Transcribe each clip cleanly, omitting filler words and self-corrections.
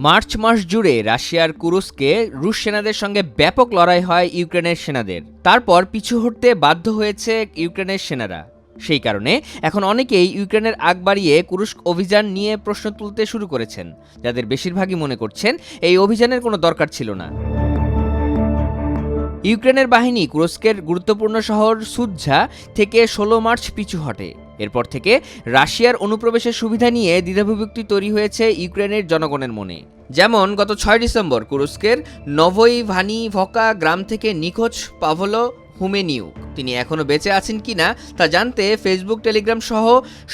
March মাস জুড়ে রাশিয়ার কুরস্কে রুশ সেনাদের সঙ্গে ব্যাপক লড়াই হয় ইউক্রেনের সেনাদের। তারপর পিছু হটতে বাধ্য হয়েছে ইউক্রেনের সেনারা। সেই কারণে এখন অনেকেই ইউক্রেনের আগ বাড়িয়ে কুরস্ক অভিযান নিয়ে প্রশ্ন তুলতে শুরু করেছেন, যাদের বেশিরভাগই মনে করছেন এই অভিযানের কোনো দরকার ছিল না। ইউক্রেনের বাহিনী কুরস্কের গুরুত্বপূর্ণ শহর সুৎঝা থেকে 16 মার্চ পিছু হটে। এরপর থেকে রাশিয়ার অনুপ্রবেশের সুবিধা নিয়ে দ্বিধাবিভক্তি তৈরি হয়েছে ইউক্রেনের জনগণের মনে। যেমন গত 6 ডিসেম্বর কুরস্কের নভোইভানিভকা গ্রাম থেকে নিখোঁজ পাভলো হুমেনিউক। তিনি এখনও বেঁচে আছেন কিনা তা জানতে ফেসবুক, টেলিগ্রাম সহ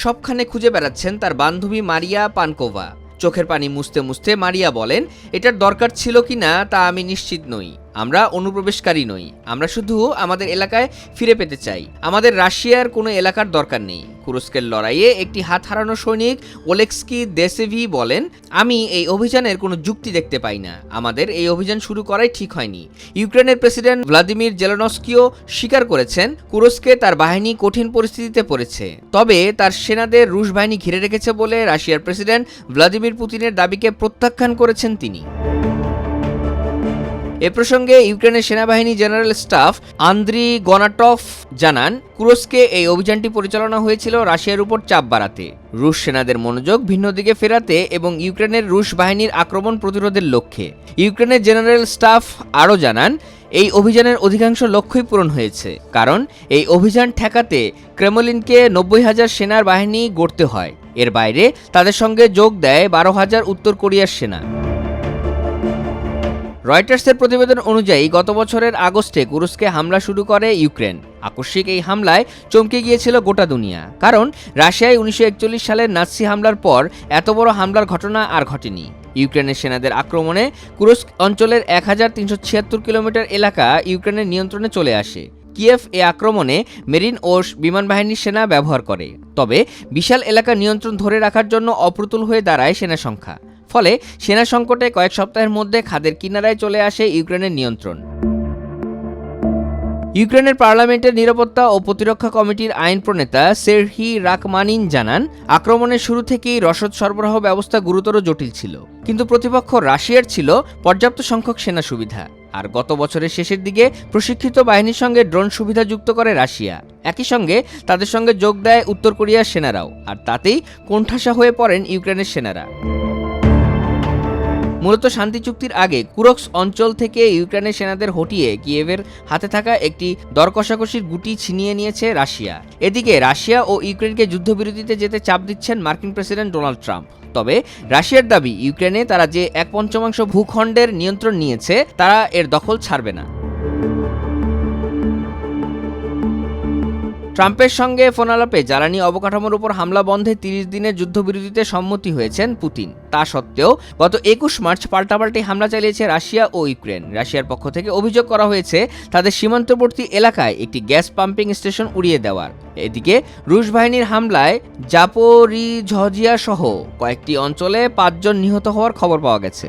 সবখানে খুঁজে বেড়াচ্ছেন তার বান্ধবী মারিয়া পানকোভা। চোখের পানি মুছতে মুছতে মারিয়া বলেন, এটার দরকার ছিল কিনা তা আমি নিশ্চিত নই। আমরা অনুপ্রবেশকারী নই, আমরা শুধু আমাদের এলাকায় ফিরে পেতে চাই। আমাদের রাশিয়ার কোনো এলাকার দরকার নেই। কুরস্কের লড়াইয়ে একটি হাত হারানো সৈনিক ওলেক্সকি দেসেভি বলেন, আমি এই অভিযানের কোনো যুক্তি দেখতে পাই না। আমাদের এই অভিযান শুরু করাই ঠিক হয়নি। ইউক্রেনের প্রেসিডেন্ট ভ্লাদিমির জেলেনস্কিও স্বীকার করেছেন কুরস্কে তার বাহিনী কঠিন পরিস্থিতিতে পড়েছে, তবে তার সেনাদের রুশ বাহিনী ঘিরে রেখেছে বলে রাশিয়ার প্রেসিডেন্ট ভ্লাদিমির পুতিনের দাবিকে প্রত্যাখ্যান করেছেন তিনি। এ প্রসঙ্গে ইউক্রেনের সেনাবাহিনী জেনারেল স্টাফ আন্দ্রি গনাটভ জানান, কুরস্কে এই অভিযানটি পরিচালনা হয়েছিল রাশিয়ার উপর চাপ বাড়াতে, রুশ সেনাদের মনোযোগ ভিন্ন দিকে ফেরাতে এবং ইউক্রেনের রুশ বাহিনীর আক্রমণ প্রতিরোধের লক্ষ্যে। ইউক্রেনের জেনারেল স্টাফ আরও জানান, এই অভিযানের অধিকাংশ লক্ষ্যই পূরণ হয়েছে, কারণ এই অভিযান ঠেকাতে ক্রেমলিনকে 90,000 সেনার বাহিনী গড়তে হয়। এর বাইরে তাদের সঙ্গে যোগ দেয় 12,000 উত্তর কোরিয়ার সেনা। রয়টার্সের প্রতিবেদন অনুযায়ী গত বছরের আগস্টে কুরস্কে হামলা শুরু করে ইউক্রেন। আকস্মিক এই হামলায় চমকে গিয়েছিল গোটা দুনিয়া, কারণ রাশিয়ায় 1941 সালের নাৎসি হামলার পর এত বড় হামলার ঘটনা আর ঘটেনি। ইউক্রেনের সেনাদের আক্রমণে কুরস্ক অঞ্চলের 1376 কিলোমিটার এলাকা ইউক্রেনের নিয়ন্ত্রণে চলে আসে। কিয়েভ এ আক্রমণে মেরিন ও বিমান বাহিনীর সেনা ব্যবহার করে, তবে বিশাল এলাকা নিয়ন্ত্রণ ধরে রাখার জন্য অপ্রতুল হয়ে দাঁড়ায় সেনা সংখ্যা। ফলে সেনা সংকটে কয়েক সপ্তাহের মধ্যে খাদের কিনারায় চলে আসে ইউক্রেনের নিয়ন্ত্রণ। ইউক্রেনের পার্লামেন্টের নিরাপত্তা ও প্রতিরক্ষা কমিটির আইন প্রণেতা সেরহি রাকমানিন জানান, আক্রমণের শুরু থেকেই রসদ সরবরাহ ব্যবস্থা গুরুতর জটিল ছিল, কিন্তু প্রতিপক্ষ রাশিয়ার ছিল পর্যাপ্ত সংখ্যক সেনা সুবিধা। আর গত বছরের শেষের দিকে প্রশিক্ষিত বাহিনীর সঙ্গে ড্রোন সুবিধা যুক্ত করে রাশিয়া। একই সঙ্গে তাদের সঙ্গে যোগ দেয় উত্তর কোরিয়ার সেনারাও, আর তাতেই কোণঠাসা হয়ে পড়েন ইউক্রেনের সেনারা। মূলত শান্তি চুক্তির আগে কুরস্ক অঞ্চল থেকে ইউক্রেনের সেনাদের হটিয়ে কিয়েভের হাতে থাকা একটি দর কষাকষির গুটি ছিনিয়ে নিয়েছে রাশিয়া। এদিকে রাশিয়া ও ইউক্রেনকে যুদ্ধবিরতিতে যেতে চাপ দিচ্ছেন মার্কিন প্রেসিডেন্ট ডোনাল্ড ট্রাম্প। তবে রাশিয়ার দাবি, ইউক্রেনে তারা যে 1/5 ভূখণ্ডের নিয়ন্ত্রণ নিয়েছে, তারা এর দখল ছাড়বে না। ট্রাম্পের সঙ্গে ফোনালাপে জ্বালানি অবকাঠামোর উপর হামলা বন্ধে 30 দিনের যুদ্ধবিরতিতে সম্মতি হয়েছেন পুতিন। তা সত্ত্বেও গত 21 মার্চ পাল্টাপাল্টি হামলা চালিয়েছে রাশিয়া ও ইউক্রেন। রাশিয়ার পক্ষ থেকে অভিযোগ করা হয়েছে তাদের সীমান্তবর্তী এলাকায় একটি গ্যাস পাম্পিং স্টেশন উড়িয়ে দেওয়ার। এদিকে রুশ বাহিনীর হামলায় জাপোরিঝজিয়া সহ কয়েকটি অঞ্চলে 5 জন নিহত হওয়ার খবর পাওয়া গেছে।